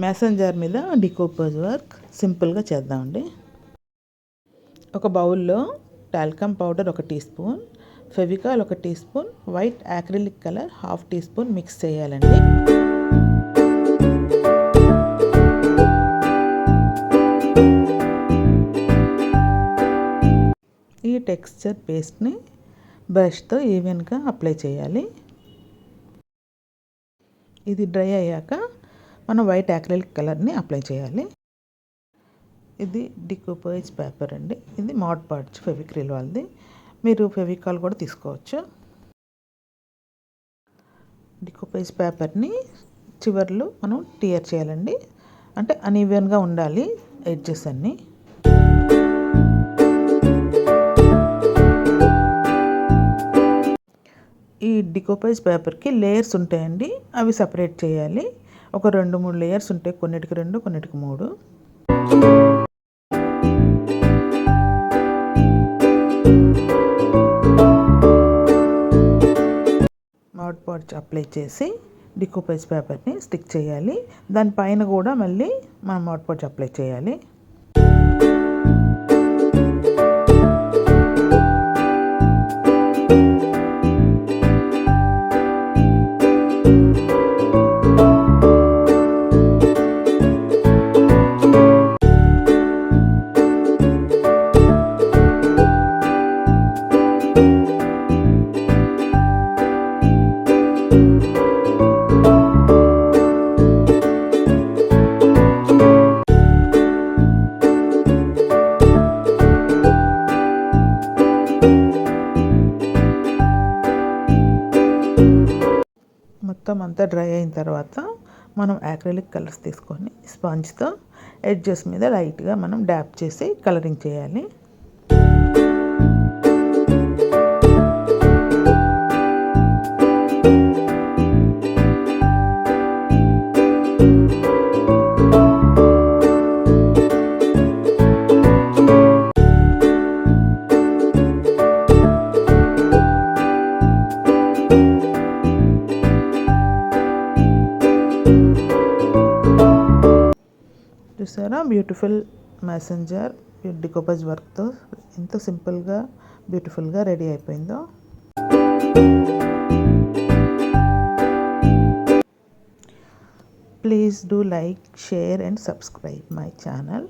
Mason jar మీద డికోపేజ్ work సింపుల్గా చేద్దామండి. ఒక బౌల్లో talcum powder 1 teaspoon, Fevicol 1 teaspoon, white acrylic colour 1/2 teaspoon mix చేయాలండి. ఈ టెక్స్చర్ పేస్ట్ని బ్రష్తో ఈవెన్గా అప్లై చేయాలి. ఇది డ్రై అయ్యాక మనం వైట్ యాక్రిలిక్ కలర్ని అప్లై చేయాలి. ఇది డికూపేజ్ పేపర్ అండి. ఇది మాడ్ పాడ్జ్ ఫెవిక్రిల్ వాళ్ళది. మీరు ఫెవికాల్ కూడా తీసుకోవచ్చు. డికూపేజ్ పేపర్ని చివర్లో మనం టియర్ చేయాలండి. అంటే అన్ఈవెన్గా ఉండాలి ఎడ్జెస్ అన్నీ. ఈ డికూపేజ్ పేపర్కి లేయర్స్ ఉంటాయండి. అవి సపరేట్ చేయాలి. ఒక 2-3 లేయర్స్ ఉంటాయి. కొన్నిటికి 2, కొన్నిటికి 3. మాడ్ పాడ్జ్ అప్లై చేసి డికూపేజ్ పేపర్ని స్టిక్ చేయాలి. దానిపైన కూడా మళ్ళీ మనం మాడ్ పాడ్జ్ అప్లై చేయాలి. మొత్తం అంతా డ్రై అయిన తర్వాత మనం యాక్రిలిక్ కలర్స్ తీసుకొని స్పాంజ్తో ఎడ్జెస్ మీద లైట్గా మనం డ్యాప్ చేసి కలరింగ్ చేయాలి. చూసారా, బ్యూటిఫుల్ మేసన్ జార్ డికోపేజ్ వర్క్తో ఎంత సింపుల్గా బ్యూటిఫుల్గా రెడీ అయిపోయిందో. Please do like, share and subscribe my channel.